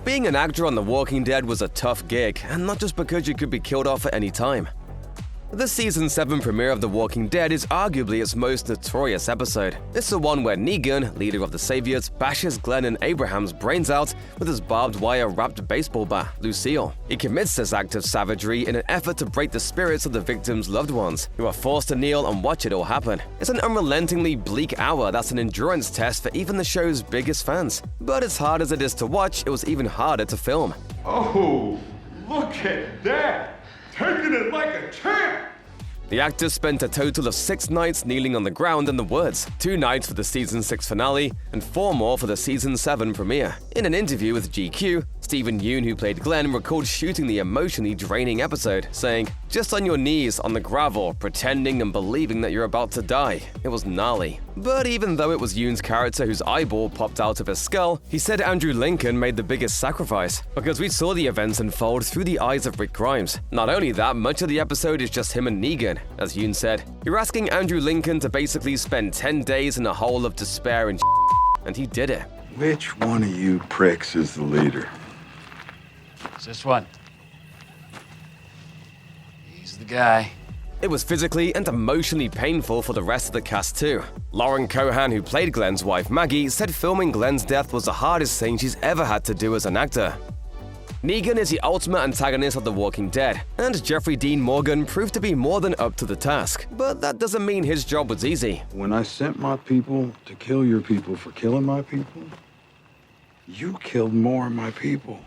Being an actor on The Walking Dead was a tough gig, and not just because you could be killed off at any time. The Season 7 premiere of The Walking Dead is arguably its most notorious episode. It's the one where Negan, leader of the Saviors, bashes Glenn and Abraham's brains out with his barbed wire-wrapped baseball bat, Lucille. He commits this act of savagery in an effort to break the spirits of the victims' loved ones, who are forced to kneel and watch it all happen. It's an unrelentingly bleak hour that's an endurance test for even the show's biggest fans. But as hard as it is to watch, it was even harder to film. Oh, look at that! Taking it like a champ! The actors spent a total of 6 nights kneeling on the ground in the woods, 2 nights for the Season 6 finale, and 4 more for the Season 7 premiere. In an interview with GQ, Stephen Yeun, who played Glenn, recalled shooting the emotionally draining episode, saying, "Just on your knees on the gravel, pretending and believing that you're about to die. It was gnarly." But even though it was Yeun's character whose eyeball popped out of his skull, he said Andrew Lincoln made the biggest sacrifice, because we saw the events unfold through the eyes of Rick Grimes. Not only that, much of the episode is just him and Negan. As Yeun said, "You're asking Andrew Lincoln to basically spend 10 days in a hole of despair and he did it." Which one of you pricks is the leader? It's this one. He's the guy. It was physically and emotionally painful for the rest of the cast too. Lauren Cohan, who played Glenn's wife Maggie, said filming Glenn's death was the hardest thing she's ever had to do as an actor. Negan is the ultimate antagonist of The Walking Dead, and Jeffrey Dean Morgan proved to be more than up to the task. But that doesn't mean his job was easy. When I sent my people to kill your people for killing my people, you killed more of my people.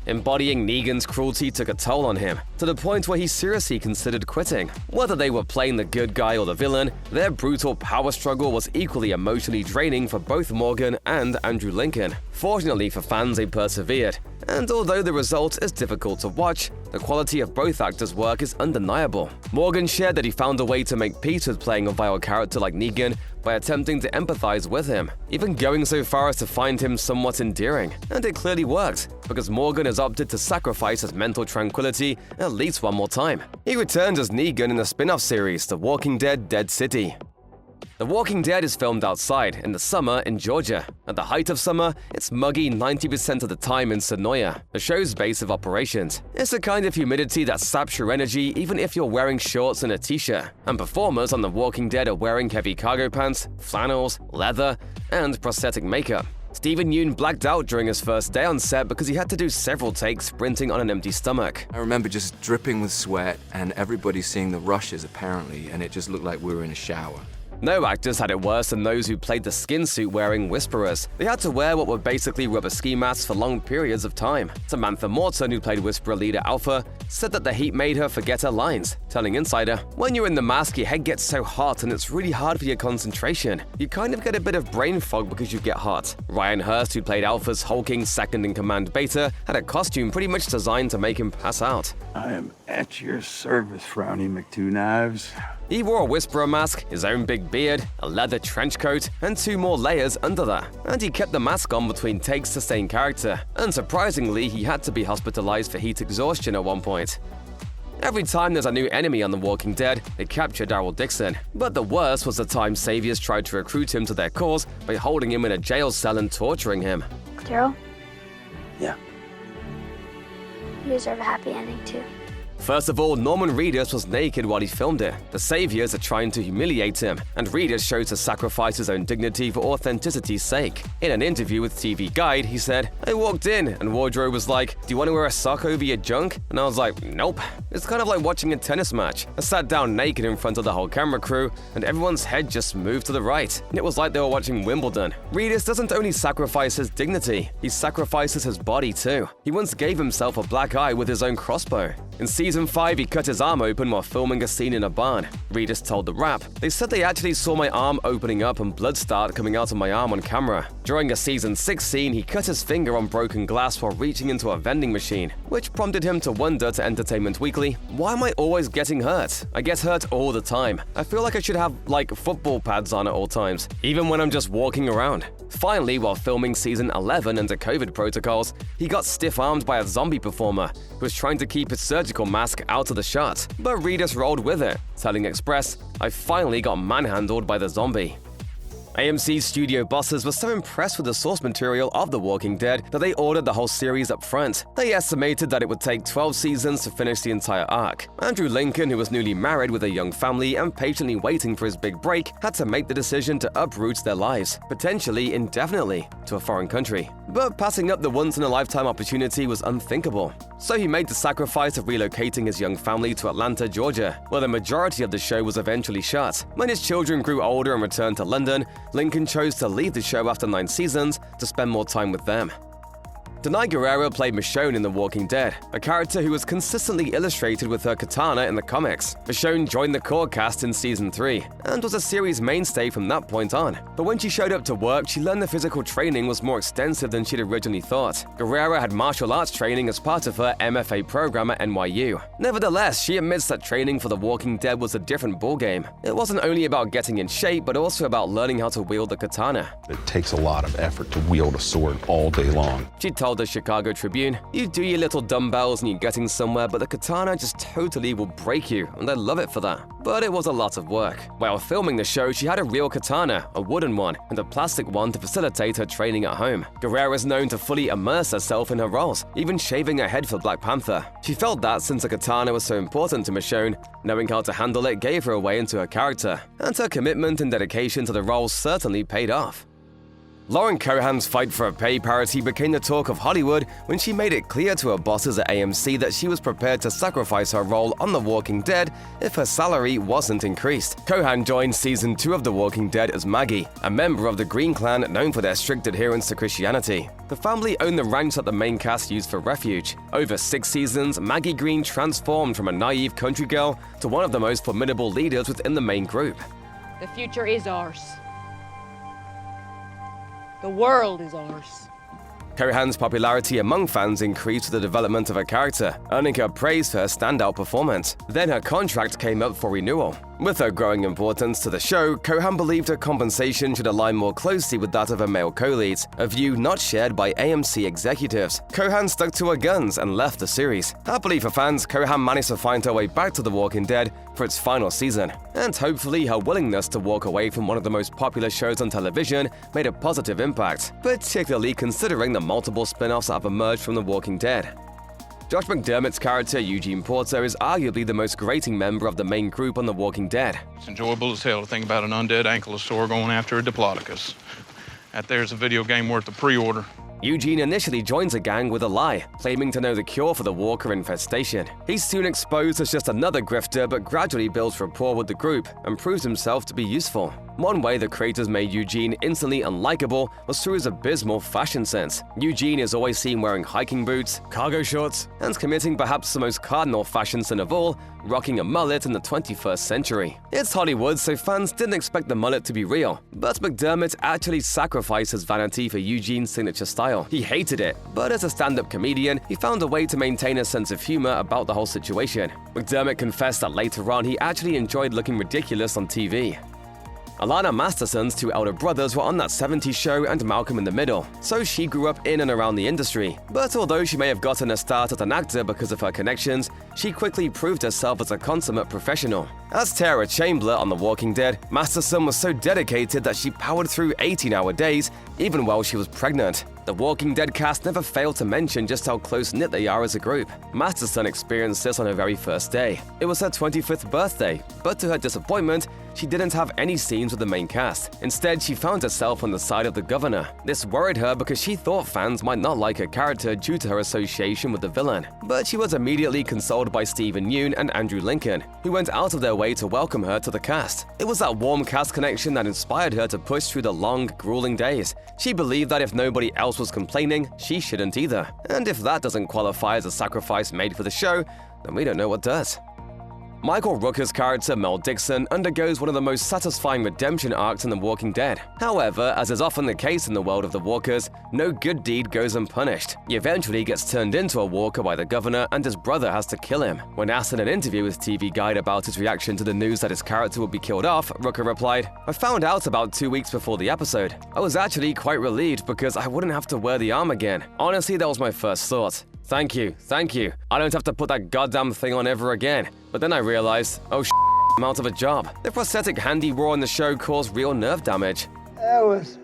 Embodying Negan's cruelty took a toll on him, to the point where he seriously considered quitting. Whether they were playing the good guy or the villain, their brutal power struggle was equally emotionally draining for both Morgan and Andrew Lincoln. Fortunately for fans, they persevered, and although the result is difficult to watch, the quality of both actors' work is undeniable. Morgan shared that he found a way to make peace with playing a vile character like Negan by attempting to empathize with him, even going so far as to find him somewhat endearing. And it clearly worked, because Morgan has opted to sacrifice his mental tranquility at least one more time. He returns as Negan in the spin-off series, The Walking Dead: Dead City. The Walking Dead is filmed outside, in the summer in Georgia. At the height of summer, it's muggy 90% of the time in Sonoya, the show's base of operations. It's a kind of humidity that saps your energy even if you're wearing shorts and a t-shirt. And performers on The Walking Dead are wearing heavy cargo pants, flannels, leather, and prosthetic makeup. Stephen Yeun blacked out during his first day on set because he had to do several takes sprinting on an empty stomach. I remember just dripping with sweat and everybody seeing the rushes apparently, and it just looked like we were in a shower. No actors had it worse than those who played the skin suit wearing Whisperers. They had to wear what were basically rubber ski masks for long periods of time. Samantha Morton, who played Whisperer leader Alpha, said that the heat made her forget her lines, telling Insider, "When you're in the mask, your head gets so hot and it's really hard for your concentration. You kind of get a bit of brain fog because you get hot." Ryan Hurst, who played Alpha's hulking second-in-command Beta, had a costume pretty much designed to make him pass out. I am at your service, Frowny McTwo-Knives. He wore a Whisperer mask, his own big beard, a leather trench coat, and 2 more layers under that. And he kept the mask on between takes to stay in character. Unsurprisingly, he had to be hospitalized for heat exhaustion at one point. Every time there's a new enemy on The Walking Dead, they capture Daryl Dixon. But the worst was the time Saviors tried to recruit him to their cause by holding him in a jail cell and torturing him. Daryl, Yeah. you deserve a happy ending too. First of all, Norman Reedus was naked while he filmed it. The Saviors are trying to humiliate him, and Reedus chose to sacrifice his own dignity for authenticity's sake. In an interview with TV Guide, he said, "I walked in, and Wardrobe was like, 'Do you want to wear a sock over your junk?' And I was like, 'Nope.' It's kind of like watching a tennis match. I sat down naked in front of the whole camera crew, and everyone's head just moved to the right. It was like they were watching Wimbledon." Reedus doesn't only sacrifice his dignity, he sacrifices his body too. He once gave himself a black eye with his own crossbow. In Season 5, he cut his arm open while filming a scene in a barn. Reedus told The Wrap, "They said they actually saw my arm opening up and blood start coming out of my arm on camera." During a Season 6 scene, he cut his finger on broken glass while reaching into a vending machine, which prompted him to wonder to Entertainment Weekly, "Why am I always getting hurt? I get hurt all the time. I feel like I should have, like, football pads on at all times, even when I'm just walking around." Finally, while filming Season 11 under COVID protocols, he got stiff-armed by a zombie performer who was trying to keep his surgical mask out of the shot. But Reedus rolled with it, telling Express, "I finally got manhandled by the zombie." AMC's studio bosses were so impressed with the source material of The Walking Dead that they ordered the whole series up front. They estimated that it would take 12 seasons to finish the entire arc. Andrew Lincoln, who was newly married with a young family and patiently waiting for his big break, had to make the decision to uproot their lives, potentially indefinitely, to a foreign country. But passing up the once-in-a-lifetime opportunity was unthinkable. So he made the sacrifice of relocating his young family to Atlanta, Georgia, where the majority of the show was eventually shot. When his children grew older and returned to London, Lincoln chose to leave the show after 9 seasons to spend more time with them. Denai Guerrero played Michonne in The Walking Dead, a character who was consistently illustrated with her katana in the comics. Michonne joined the core cast in Season 3, and was a series mainstay from that point on. But when she showed up to work, she learned the physical training was more extensive than she'd originally thought. Guerrero had martial arts training as part of her MFA program at NYU. Nevertheless, she admits that training for The Walking Dead was a different ballgame. It wasn't only about getting in shape, but also about learning how to wield the katana. It takes a lot of effort to wield a sword all day long. She told the Chicago Tribune, "You do your little dumbbells and you're getting somewhere, but the katana just totally will break you, and I love it for that." But it was a lot of work. While filming the show, she had a real katana, a wooden one, and a plastic one to facilitate her training at home. Guerrero is known to fully immerse herself in her roles, even shaving her head for Black Panther. She felt that since the katana was so important to Michonne, knowing how to handle it gave her a way into her character, and her commitment and dedication to the role certainly paid off. Lauren Cohan's fight for a pay parity became the talk of Hollywood when she made it clear to her bosses at AMC that she was prepared to sacrifice her role on The Walking Dead if her salary wasn't increased. Cohan joined Season 2 of The Walking Dead as Maggie, a member of the Green Clan known for their strict adherence to Christianity. The family owned the ranch that the main cast used for refuge. Over 6 seasons, Maggie Green transformed from a naive country girl to one of the most formidable leaders within the main group. The future is ours. The world is ours. Cohan's popularity among fans increased with the development of her character, earning her praise for her standout performance. Then her contract came up for renewal. With her growing importance to the show, Cohan believed her compensation should align more closely with that of her male co-leads, a view not shared by AMC executives. Cohan stuck to her guns and left the series. Happily for fans, Cohan managed to find her way back to The Walking Dead for its final season, and hopefully her willingness to walk away from one of the most popular shows on television made a positive impact, particularly considering the multiple spin-offs that have emerged from The Walking Dead. Josh McDermott's character, Eugene Porter, is arguably the most grating member of the main group on The Walking Dead. It's enjoyable as hell to think about an undead ankylosaur going after a diplodocus. That there's a video game worth the pre-order. Eugene initially joins a gang with a lie, claiming to know the cure for the walker infestation. He's soon exposed as just another grifter, but gradually builds rapport with the group and proves himself to be useful. One way the creators made Eugene instantly unlikable was through his abysmal fashion sense. Eugene is always seen wearing hiking boots, cargo shorts, and committing perhaps the most cardinal fashion sin of all, rocking a mullet in the 21st century. It's Hollywood, so fans didn't expect the mullet to be real, but McDermott actually sacrificed his vanity for Eugene's signature style. He hated it, but as a stand-up comedian, he found a way to maintain a sense of humor about the whole situation. McDermott confessed that later on he actually enjoyed looking ridiculous on TV. Alana Masterson's 2 elder brothers were on That 70s Show and Malcolm in the Middle, so she grew up in and around the industry. But although she may have gotten a start as an actor because of her connections, she quickly proved herself as a consummate professional. As Tara Chambler on The Walking Dead, Masterson was so dedicated that she powered through 18-hour days even while she was pregnant. The Walking Dead cast never failed to mention just how close-knit they are as a group. Masterson experienced this on her very first day. It was her 25th birthday, but to her disappointment, she didn't have any scenes with the main cast. Instead, she found herself on the side of the governor. This worried her because she thought fans might not like her character due to her association with the villain. But she was immediately consoled by Stephen Yeun and Andrew Lincoln, who went out of their way to welcome her to the cast. It was that warm cast connection that inspired her to push through the long, grueling days. She believed that if nobody else was complaining, she shouldn't either. And if that doesn't qualify as a sacrifice made for the show, then we don't know what does. Michael Rooker's character, Mel Dixon, undergoes one of the most satisfying redemption arcs in The Walking Dead. However, as is often the case in the world of the Walkers, no good deed goes unpunished. He eventually gets turned into a Walker by the governor, and his brother has to kill him. When asked in an interview with TV Guide about his reaction to the news that his character would be killed off, Rooker replied, "I found out about 2 weeks before the episode. I was actually quite relieved because I wouldn't have to wear the arm again. Honestly, that was my first thought. Thank you. I don't have to put that goddamn thing on ever again." But then I realized, oh I'm out of a job. The prosthetic hand he wore on the show caused real nerve damage. That was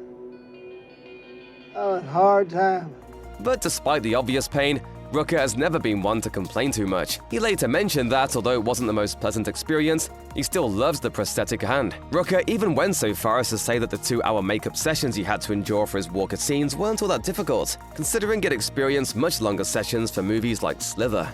a hard time. But despite the obvious pain, Rooker has never been one to complain too much. He later mentioned that although it wasn't the most pleasant experience, he still loves the prosthetic hand. Rooker even went so far as to say that the 2-hour makeup sessions he had to endure for his Walker scenes weren't all that difficult, considering he'd experienced much longer sessions for movies like Slither.